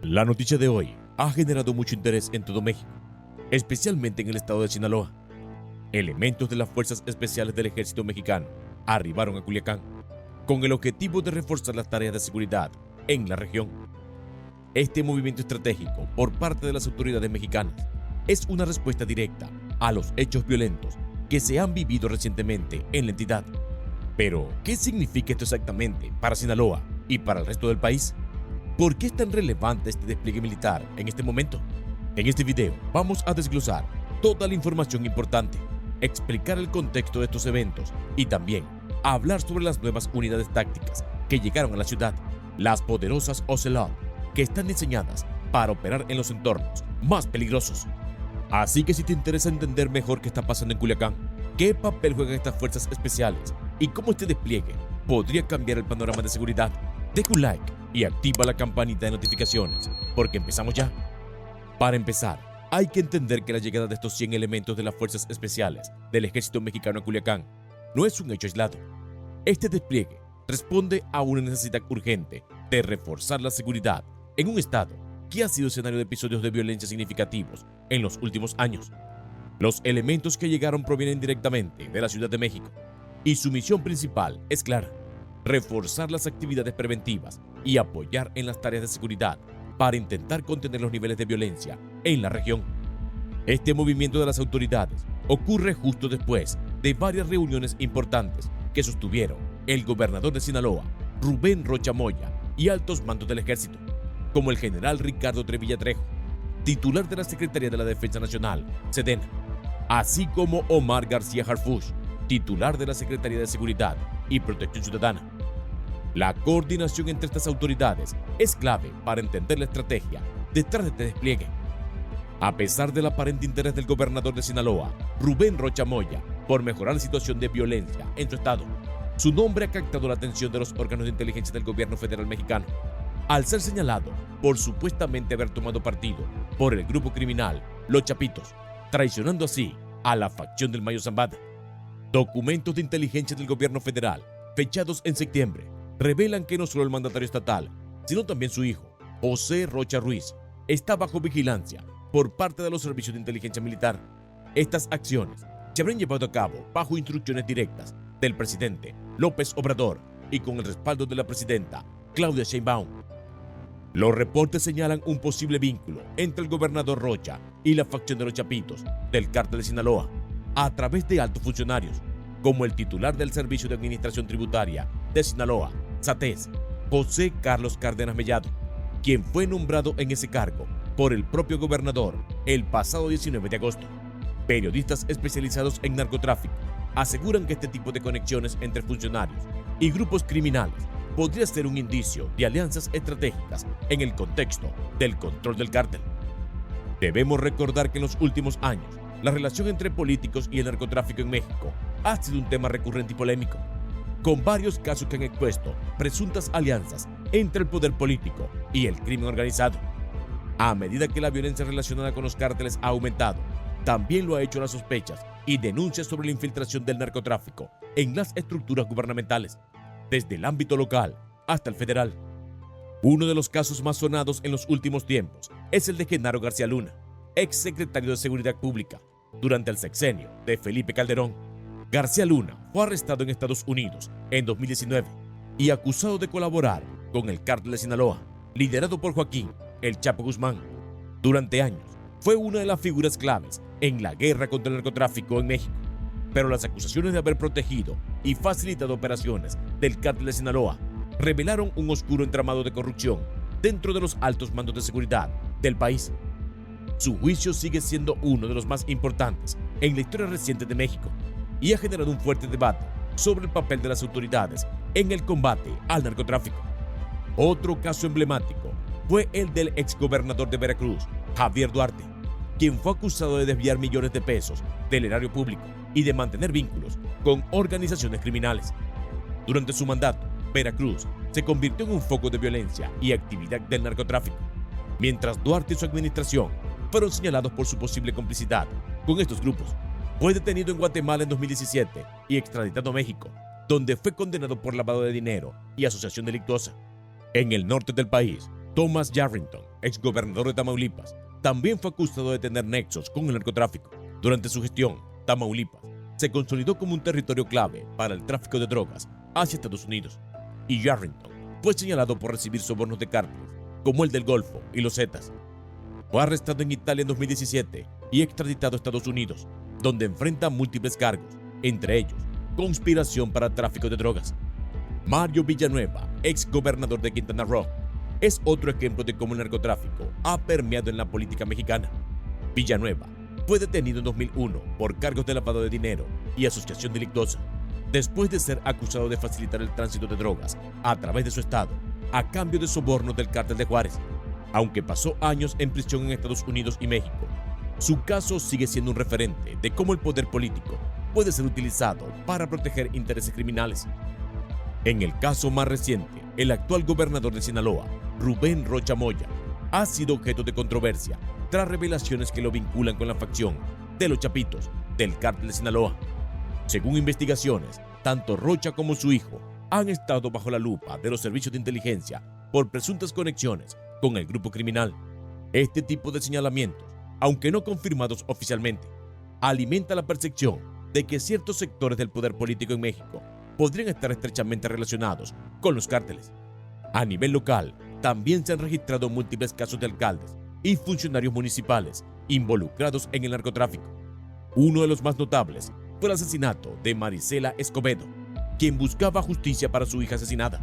La noticia de hoy ha generado mucho interés en todo México, especialmente en el estado de Sinaloa. Elementos de las Fuerzas Especiales del Ejército Mexicano arribaron a Culiacán con el objetivo de reforzar las tareas de seguridad en la región. Este movimiento estratégico por parte de las autoridades mexicanas es una respuesta directa a los hechos violentos que se han vivido recientemente en la entidad. Pero, ¿qué significa esto exactamente para Sinaloa y para el resto del país? ¿Por qué es tan relevante este despliegue militar en este momento? En este video vamos a desglosar toda la información importante, explicar el contexto de estos eventos y también hablar sobre las nuevas unidades tácticas que llegaron a la ciudad, las poderosas Ocelot, que están diseñadas para operar en los entornos más peligrosos. Así que si te interesa entender mejor qué está pasando en Culiacán, qué papel juegan estas fuerzas especiales y cómo este despliegue podría cambiar el panorama de seguridad, deja un like y activa la campanita de notificaciones, porque empezamos ya. Para empezar, hay que entender que la llegada de estos 100 elementos de las Fuerzas Especiales del Ejército Mexicano a Culiacán no es un hecho aislado. Este despliegue responde a una necesidad urgente de reforzar la seguridad en un estado que ha sido escenario de episodios de violencia significativos en los últimos años. Los elementos que llegaron provienen directamente de la Ciudad de México y su misión principal es clara: reforzar las actividades preventivas y apoyar en las tareas de seguridad para intentar contener los niveles de violencia en la región. Este movimiento de las autoridades ocurre justo después de varias reuniones importantes que sostuvieron el gobernador de Sinaloa, Rubén Rocha Moya, y altos mandos del ejército, como el general Ricardo Trevilla Trejo, titular de la Secretaría de la Defensa Nacional, SEDENA, así como Omar García Harfuch, titular de la Secretaría de Seguridad y Protección Ciudadana. La coordinación entre estas autoridades es clave para entender la estrategia detrás de este despliegue. A pesar del aparente interés del gobernador de Sinaloa, Rubén Rocha Moya, por mejorar la situación de violencia en su estado, su nombre ha captado la atención de los órganos de inteligencia del gobierno federal mexicano, al ser señalado por supuestamente haber tomado partido por el grupo criminal Los Chapitos, traicionando así a la facción del Mayo Zambada. Documentos de inteligencia del gobierno federal, fechados en septiembre, revelan que no solo el mandatario estatal, sino también su hijo, José Rocha Ruiz, está bajo vigilancia por parte de los servicios de inteligencia militar. Estas acciones se habrán llevado a cabo bajo instrucciones directas del presidente López Obrador y con el respaldo de la presidenta Claudia Sheinbaum. Los reportes señalan un posible vínculo entre el gobernador Rocha y la facción de los Chapitos del Cártel de Sinaloa, a través de altos funcionarios, como el titular del Servicio de Administración Tributaria de Sinaloa, SATES, José Carlos Cárdenas Mellado, quien fue nombrado en ese cargo por el propio gobernador el pasado 19 de agosto. Periodistas especializados en narcotráfico aseguran que este tipo de conexiones entre funcionarios y grupos criminales podría ser un indicio de alianzas estratégicas en el contexto del control del cártel. Debemos recordar que en los últimos años, la relación entre políticos y el narcotráfico en México ha sido un tema recurrente y polémico, con varios casos que han expuesto presuntas alianzas entre el poder político y el crimen organizado. A medida que la violencia relacionada con los cárteles ha aumentado, también lo ha hecho las sospechas y denuncias sobre la infiltración del narcotráfico en las estructuras gubernamentales, desde el ámbito local hasta el federal. Uno de los casos más sonados en los últimos tiempos es el de Genaro García Luna, ex secretario de Seguridad Pública durante el sexenio de Felipe Calderón. García Luna fue arrestado en Estados Unidos en 2019 y acusado de colaborar con el Cártel de Sinaloa, liderado por Joaquín El Chapo Guzmán. Durante años fue una de las figuras claves en la guerra contra el narcotráfico en México, pero las acusaciones de haber protegido y facilitado operaciones del Cártel de Sinaloa revelaron un oscuro entramado de corrupción dentro de los altos mandos de seguridad del país. Su juicio sigue siendo uno de los más importantes en la historia reciente de México y ha generado un fuerte debate sobre el papel de las autoridades en el combate al narcotráfico. Otro caso emblemático fue el del exgobernador de Veracruz, Javier Duarte, quien fue acusado de desviar millones de pesos del erario público y de mantener vínculos con organizaciones criminales. Durante su mandato, Veracruz se convirtió en un foco de violencia y actividad del narcotráfico, mientras Duarte y su administración fueron señalados por su posible complicidad con estos grupos. Fue detenido en Guatemala en 2017 y extraditado a México, donde fue condenado por lavado de dinero y asociación delictuosa. En el norte del país, Thomas Yarrington, exgobernador de Tamaulipas, también fue acusado de tener nexos con el narcotráfico. Durante su gestión, Tamaulipas se consolidó como un territorio clave para el tráfico de drogas hacia Estados Unidos, y Yarrington fue señalado por recibir sobornos de cárteles como el del Golfo y los Zetas. Fue arrestado en Italia en 2017 y extraditado a Estados Unidos, donde enfrenta múltiples cargos, entre ellos conspiración para tráfico de drogas. Mario Villanueva, ex gobernador de Quintana Roo, es otro ejemplo de cómo el narcotráfico ha permeado en la política mexicana. Villanueva fue detenido en 2001 por cargos de lavado de dinero y asociación delictuosa, después de ser acusado de facilitar el tránsito de drogas a través de su estado, a cambio de sobornos del Cártel de Juárez. Aunque pasó años en prisión en Estados Unidos y México, su caso sigue siendo un referente de cómo el poder político puede ser utilizado para proteger intereses criminales. En el caso más reciente, el actual gobernador de Sinaloa, Rubén Rocha Moya, ha sido objeto de controversia tras revelaciones que lo vinculan con la facción de los Chapitos del Cártel de Sinaloa. Según investigaciones, tanto Rocha como su hijo han estado bajo la lupa de los servicios de inteligencia por presuntas conexiones con el grupo criminal. Este tipo de señalamientos, aunque no confirmados oficialmente, alimenta la percepción de que ciertos sectores del poder político en México podrían estar estrechamente relacionados con los cárteles. A nivel local, también se han registrado múltiples casos de alcaldes y funcionarios municipales involucrados en el narcotráfico. Uno de los más notables fue el asesinato de Marisela Escobedo, quien buscaba justicia para su hija asesinada.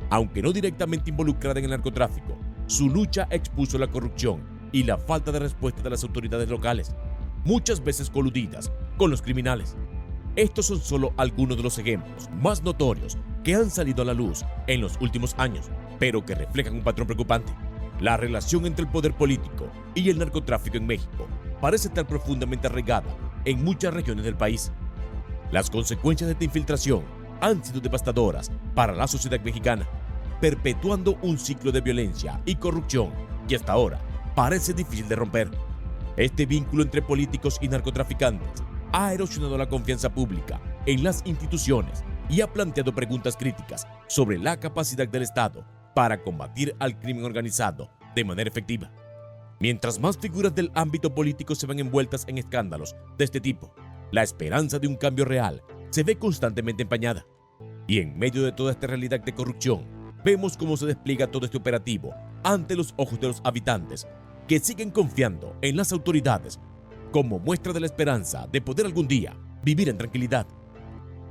Aunque no directamente involucrada en el narcotráfico, su lucha expuso la corrupción y la falta de respuesta de las autoridades locales, muchas veces coludidas con los criminales. Estos son solo algunos de los ejemplos más notorios que han salido a la luz en los últimos años, pero que reflejan un patrón preocupante. La relación entre el poder político y el narcotráfico en México parece estar profundamente arraigada en muchas regiones del país. Las consecuencias de esta infiltración han sido devastadoras para la sociedad mexicana, perpetuando un ciclo de violencia y corrupción que hasta ahora parece difícil de romper. Este vínculo entre políticos y narcotraficantes ha erosionado la confianza pública en las instituciones y ha planteado preguntas críticas sobre la capacidad del Estado para combatir al crimen organizado de manera efectiva. Mientras más figuras del ámbito político se ven envueltas en escándalos de este tipo, la esperanza de un cambio real se ve constantemente empañada. Y en medio de toda esta realidad de corrupción, vemos cómo se despliega todo este operativo ante los ojos de los habitantes que siguen confiando en las autoridades como muestra de la esperanza de poder algún día vivir en tranquilidad.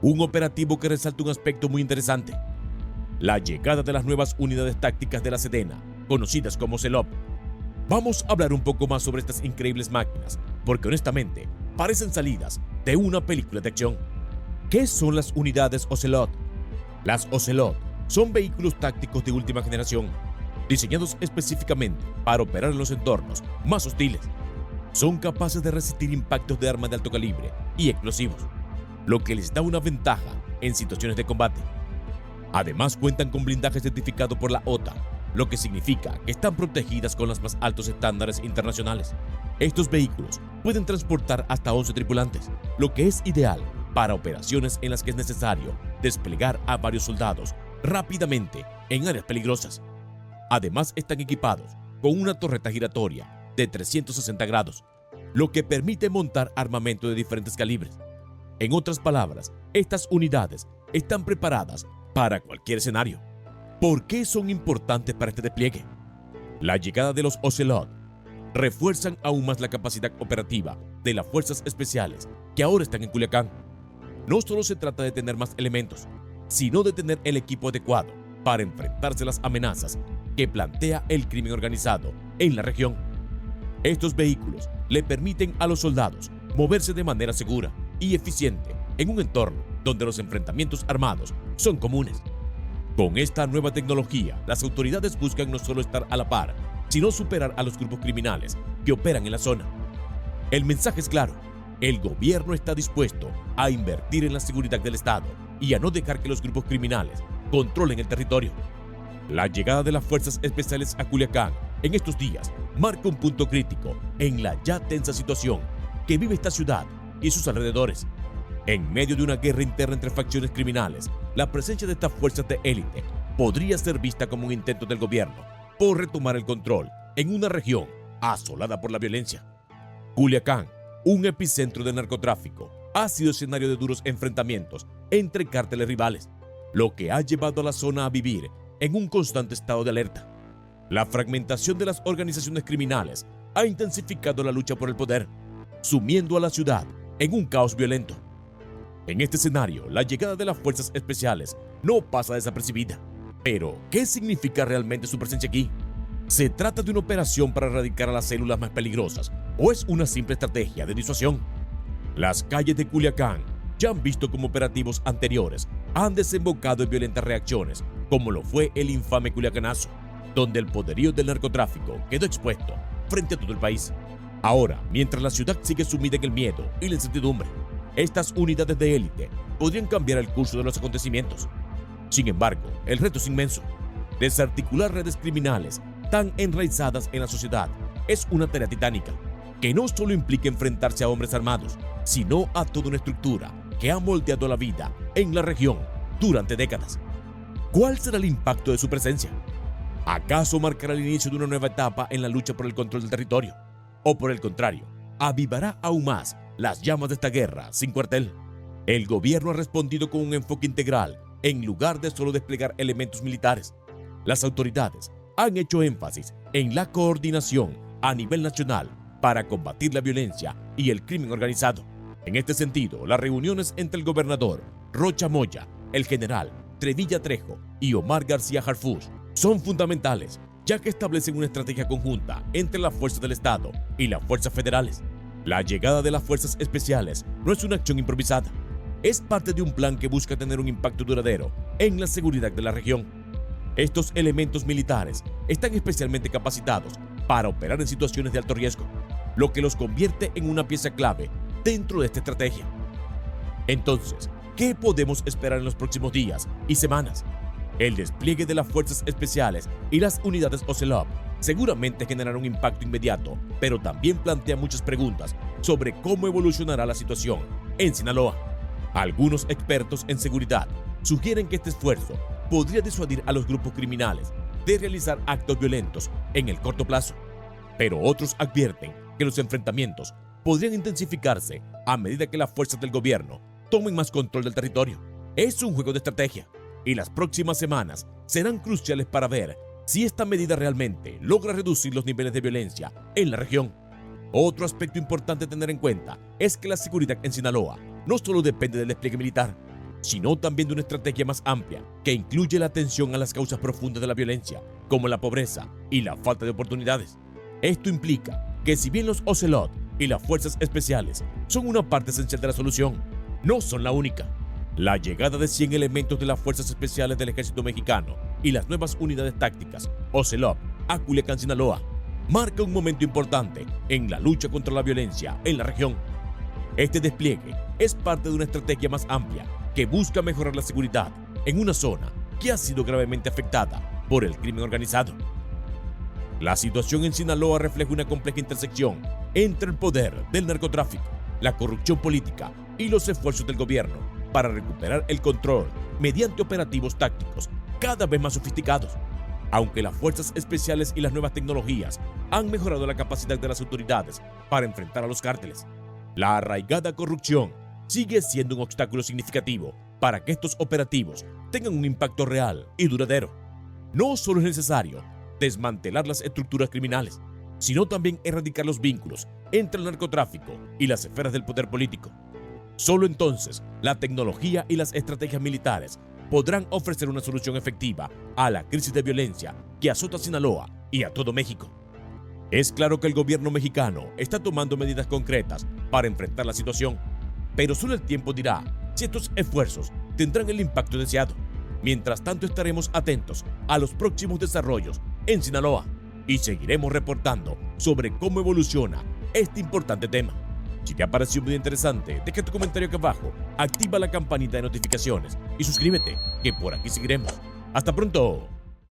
Un operativo que resalta un aspecto muy interesante: la llegada de las nuevas unidades tácticas de la Sedena, conocidas como CELOP. Vamos a hablar un poco más sobre estas increíbles máquinas, porque honestamente parecen salidas de una película de acción. ¿Qué son las unidades Ocelot? Las Ocelot son vehículos tácticos de última generación, diseñados específicamente para operar en los entornos más hostiles. Son capaces de resistir impactos de armas de alto calibre y explosivos, lo que les da una ventaja en situaciones de combate. Además, cuentan con blindaje certificado por la OTAN, lo que significa que están protegidas con los más altos estándares internacionales. Estos vehículos pueden transportar hasta 11 tripulantes, lo que es ideal para operaciones en las que es necesario desplegar a varios soldados rápidamente en áreas peligrosas. Además, están equipados con una torreta giratoria de 360 grados, lo que permite montar armamento de diferentes calibres. En otras palabras, estas unidades están preparadas para cualquier escenario. ¿Por qué son importantes para este despliegue? La llegada de los Ocelot refuerzan aún más la capacidad operativa de las fuerzas especiales que ahora están en Culiacán. No solo se trata de tener más elementos, sino de tener el equipo adecuado para enfrentarse a las amenazas que plantea el crimen organizado en la región. Estos vehículos le permiten a los soldados moverse de manera segura y eficiente en un entorno donde los enfrentamientos armados son comunes. Con esta nueva tecnología, las autoridades buscan no solo estar a la par, sino superar a los grupos criminales que operan en la zona. El mensaje es claro: el gobierno está dispuesto a invertir en la seguridad del Estado y a no dejar que los grupos criminales controlen el territorio. La llegada de las fuerzas especiales a Culiacán en estos días marca un punto crítico en la ya tensa situación que vive esta ciudad y sus alrededores. En medio de una guerra interna entre facciones criminales, la presencia de estas fuerzas de élite podría ser vista como un intento del gobierno por retomar el control en una región asolada por la violencia. Culiacán, un epicentro de narcotráfico, ha sido escenario de duros enfrentamientos entre cárteles rivales, lo que ha llevado a la zona a vivir en un constante estado de alerta. La fragmentación de las organizaciones criminales ha intensificado la lucha por el poder, sumiendo a la ciudad en un caos violento. En este escenario, la llegada de las fuerzas especiales no pasa desapercibida. Pero, ¿qué significa realmente su presencia aquí? ¿Se trata de una operación para erradicar a las células más peligrosas o es una simple estrategia de disuasión? Las calles de Culiacán ya han visto cómo operativos anteriores han desembocado en violentas reacciones, como lo fue el infame Culiacanazo, donde el poderío del narcotráfico quedó expuesto frente a todo el país. Ahora, mientras la ciudad sigue sumida en el miedo y la incertidumbre, estas unidades de élite podrían cambiar el curso de los acontecimientos. Sin embargo, el reto es inmenso. Desarticular redes criminales tan enraizadas en la sociedad es una tarea titánica, que no solo implica enfrentarse a hombres armados, sino a toda una estructura que ha moldeado la vida en la región durante décadas. ¿Cuál será el impacto de su presencia? ¿Acaso marcará el inicio de una nueva etapa en la lucha por el control del territorio? ¿O por el contrario, avivará aún más las llamas de esta guerra sin cuartel? El gobierno ha respondido con un enfoque integral en lugar de solo desplegar elementos militares. Las autoridades han hecho énfasis en la coordinación a nivel nacional para combatir la violencia y el crimen organizado. En este sentido, las reuniones entre el gobernador Rocha Moya, el general Trevilla Trejo y Omar García Harfuch son fundamentales, ya que establecen una estrategia conjunta entre las fuerzas del Estado y las fuerzas federales. La llegada de las fuerzas especiales no es una acción improvisada, es parte de un plan que busca tener un impacto duradero en la seguridad de la región. Estos elementos militares están especialmente capacitados para operar en situaciones de alto riesgo, lo que los convierte en una pieza clave dentro de esta estrategia. Entonces, ¿qué podemos esperar en los próximos días y semanas? El despliegue de las fuerzas especiales y las unidades Ocelot seguramente generará un impacto inmediato, pero también plantea muchas preguntas sobre cómo evolucionará la situación en Sinaloa. Algunos expertos en seguridad sugieren que este esfuerzo podría disuadir a los grupos criminales de realizar actos violentos en el corto plazo, pero otros advierten que los enfrentamientos podrían intensificarse a medida que las fuerzas del gobierno tomen más control del territorio. Es un juego de estrategia y las próximas semanas serán cruciales para ver si esta medida realmente logra reducir los niveles de violencia en la región. Otro aspecto importante a tener en cuenta es que la seguridad en Sinaloa no solo depende del despliegue militar, sino también de una estrategia más amplia que incluye la atención a las causas profundas de la violencia, como la pobreza y la falta de oportunidades. Esto implica que si bien los Ocelot y las fuerzas especiales son una parte esencial de la solución, no son la única. La llegada de 100 elementos de las fuerzas especiales del ejército mexicano y las nuevas unidades tácticas Ocelot a Culiacán, Sinaloa, marca un momento importante en la lucha contra la violencia en la región. Este despliegue es parte de una estrategia más amplia que busca mejorar la seguridad en una zona que ha sido gravemente afectada por el crimen organizado. La situación en Sinaloa refleja una compleja intersección entre el poder del narcotráfico, la corrupción política y los esfuerzos del gobierno para recuperar el control mediante operativos tácticos cada vez más sofisticados. Aunque las fuerzas especiales y las nuevas tecnologías han mejorado la capacidad de las autoridades para enfrentar a los cárteles, la arraigada corrupción sigue siendo un obstáculo significativo para que estos operativos tengan un impacto real y duradero. No solo es necesario desmantelar las estructuras criminales, sino también erradicar los vínculos entre el narcotráfico y las esferas del poder político. Solo entonces la tecnología y las estrategias militares podrán ofrecer una solución efectiva a la crisis de violencia que azota a Sinaloa y a todo México. Es claro que el gobierno mexicano está tomando medidas concretas para enfrentar la situación, pero solo el tiempo dirá si estos esfuerzos tendrán el impacto deseado. Mientras tanto, estaremos atentos a los próximos desarrollos en Sinaloa y seguiremos reportando sobre cómo evoluciona este importante tema. Si te ha parecido muy interesante, deja tu comentario aquí abajo, activa la campanita de notificaciones y suscríbete, que por aquí seguiremos. ¡Hasta pronto!